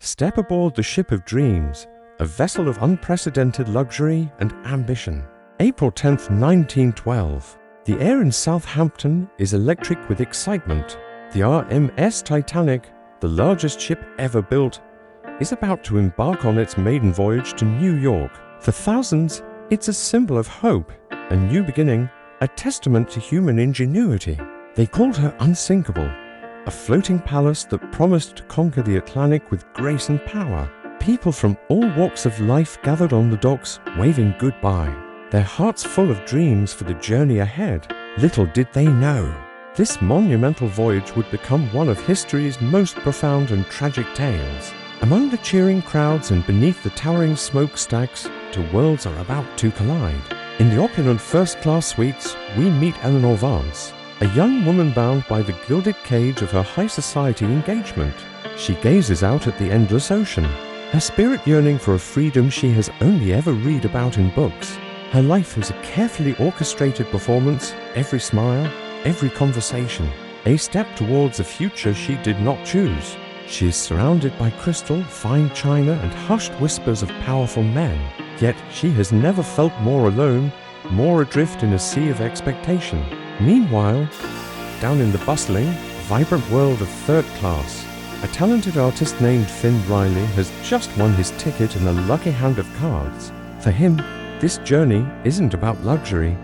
Step aboard the ship of dreams, a vessel of unprecedented luxury and ambition. April 10th, 1912. The air in Southampton is electric with excitement. The RMS Titanic, the largest ship ever built, is about to embark on its maiden voyage to New York. For thousands, it's a symbol of hope, a new beginning, a testament to human ingenuity. They called her unsinkable, a floating palace that promised to conquer the Atlantic with grace and power. People from all walks of life gathered on the docks, waving goodbye, their hearts full of dreams for the journey ahead. Little did they know, this monumental voyage would become one of history's most profound and tragic tales. Among the cheering crowds and beneath the towering smokestacks, two worlds are about to collide. In the opulent first-class suites, we meet Eleanor Vance, a young woman bound by the gilded cage of her high society engagement. She gazes out at the endless ocean, her spirit yearning for a freedom she has only ever read about in books. Her life is a carefully orchestrated performance, every smile, every conversation, a step towards a future she did not choose. She is surrounded by crystal, fine china, and hushed whispers of powerful men. Yet she has never felt more alone, more adrift in a sea of expectation. Meanwhile, down in the bustling, vibrant world of third class, a talented artist named Finn Riley has just won his ticket in a lucky hand of cards. For him, this journey isn't about luxury.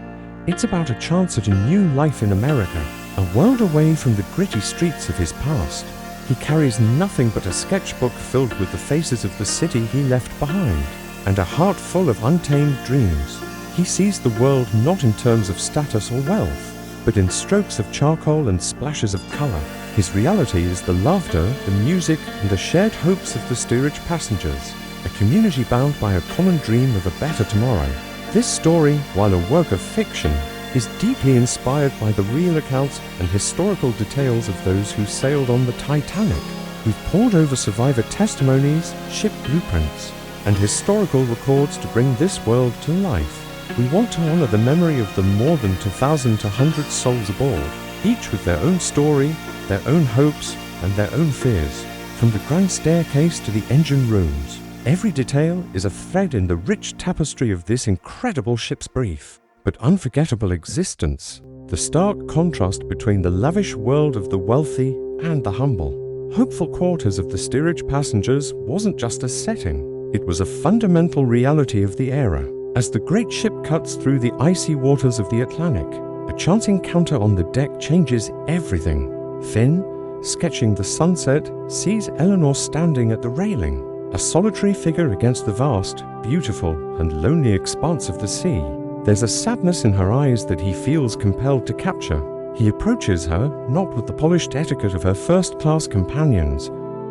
It's about a chance at a new life in America, a world away from the gritty streets of his past. He carries nothing but a sketchbook filled with the faces of the city he left behind, and a heart full of untamed dreams. He sees the world not in terms of status or wealth, but in strokes of charcoal and splashes of color. His reality is the laughter, the music, and the shared hopes of the steerage passengers, a community bound by a common dream of a better tomorrow. This story, while a work of fiction, is deeply inspired by the real accounts and historical details of those who sailed on the Titanic, who've pored over survivor testimonies, ship blueprints, and historical records to bring this world to life. We want to honor the memory of the more than 2,100 souls aboard, each with their own story, their own hopes, and their own fears. From the grand staircase to the engine rooms, every detail is a thread in the rich tapestry of this incredible ship's brief but unforgettable existence, the stark contrast between the lavish world of the wealthy and the humble. Hopeful quarters of the steerage passengers wasn't just a setting, it was a fundamental reality of the era. As the great ship cuts through the icy waters of the Atlantic, a chance encounter on the deck changes everything. Finn, sketching the sunset, sees Eleanor standing at the railing, a solitary figure against the vast, beautiful, and lonely expanse of the sea. There's a sadness in her eyes that he feels compelled to capture. He approaches her not with the polished etiquette of her first-class companions,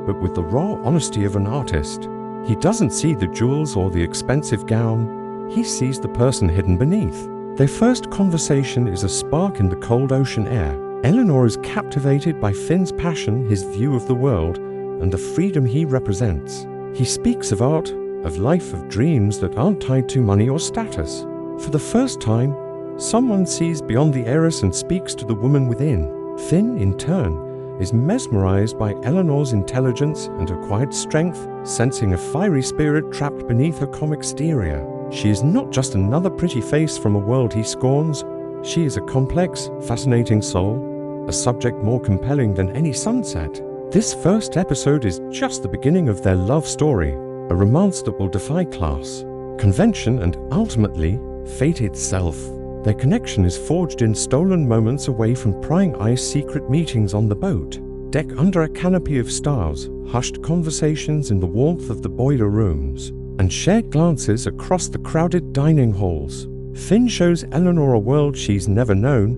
but with the raw honesty of an artist. He doesn't see the jewels or the expensive gown, he sees the person hidden beneath. Their first conversation is a spark in the cold ocean air. Eleanor is captivated by Finn's passion, his view of the world, and the freedom he represents. He speaks of art, of life, of dreams that aren't tied to money or status. For the first time, someone sees beyond the heiress and speaks to the woman within. Finn, in turn, is mesmerized by Eleanor's intelligence and her quiet strength, sensing a fiery spirit trapped beneath her calm exterior. She is not just another pretty face from a world he scorns. She is a complex, fascinating soul, a subject more compelling than any sunset. This first episode is just the beginning of their love story, a romance that will defy class, convention, and ultimately, fate itself. Their connection is forged in stolen moments away from prying eyes' secret meetings on the boat, deck under a canopy of stars, hushed conversations in the warmth of the boiler rooms, and shared glances across the crowded dining halls. Finn shows Eleanor a world she's never known,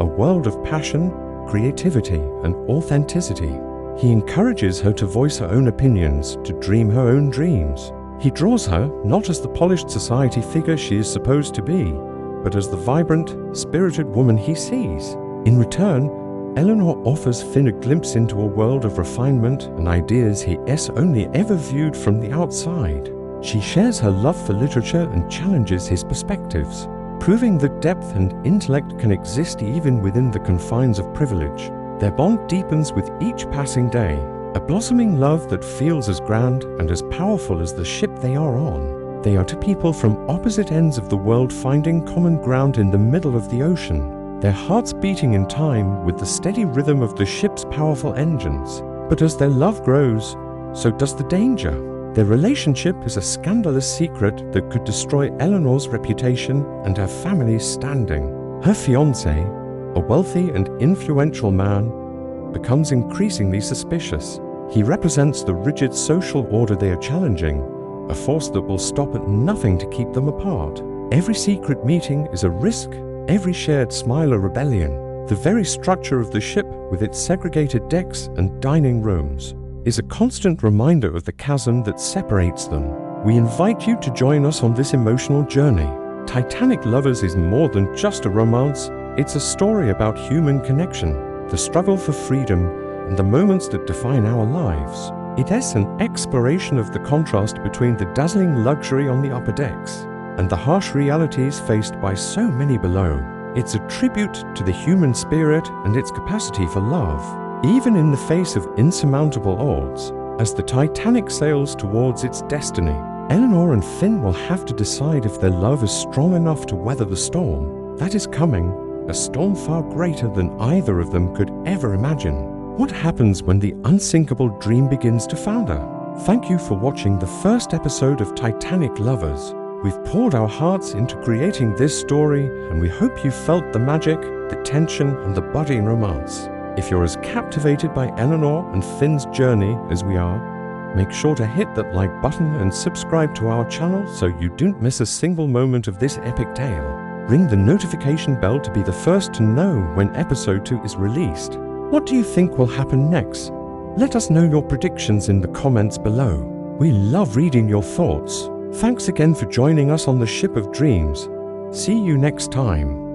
a world of passion, creativity, and authenticity. He encourages her to voice her own opinions, to dream her own dreams. He draws her not as the polished society figure she is supposed to be, but as the vibrant, spirited woman he sees. In return, Eleanor offers Finn a glimpse into a world of refinement and ideas he has only ever viewed from the outside. She shares her love for literature and challenges his perspectives, proving that depth and intellect can exist even within the confines of privilege. Their bond deepens with each passing day. a blossoming love that feels as grand and as powerful as the ship they are on. They are two people from opposite ends of the world finding common ground in the middle of the ocean, their hearts beating in time with the steady rhythm of the ship's powerful engines. But as their love grows, so does the danger. Their relationship is a scandalous secret that could destroy Eleanor's reputation and her family's standing. Her fiancé, a wealthy and influential man, becomes increasingly suspicious. He represents the rigid social order they are challenging, a force that will stop at nothing to keep them apart. Every secret meeting is a risk, every shared smile a rebellion. The very structure of the ship, with its segregated decks and dining rooms, is a constant reminder of the chasm that separates them. We invite you to join us on this emotional journey. Titanic Lovers is more than just a romance, it's a story about human connection, the struggle for freedom, and the moments that define our lives. It is an exploration of the contrast between the dazzling luxury on the upper decks and the harsh realities faced by so many below. It's a tribute to the human spirit and its capacity for love, even in the face of insurmountable odds. As the Titanic sails towards its destiny, Eleanor and Finn will have to decide if their love is strong enough to weather the storm that is coming, a storm far greater than either of them could ever imagine. What happens when the unsinkable dream begins to founder? Thank you for watching the first episode of Titanic Lovers. We've poured our hearts into creating this story, and we hope you felt the magic, the tension, and the budding romance. If you're as captivated by Eleanor and Finn's journey as we are, make sure to hit that like button and subscribe to our channel so you don't miss a single moment of this epic tale. Ring the notification bell to be the first to know when episode 2 is released. What do you think will happen next? Let us know your predictions in the comments below. We love reading your thoughts. Thanks again for joining us on the Ship of Dreams. See you next time.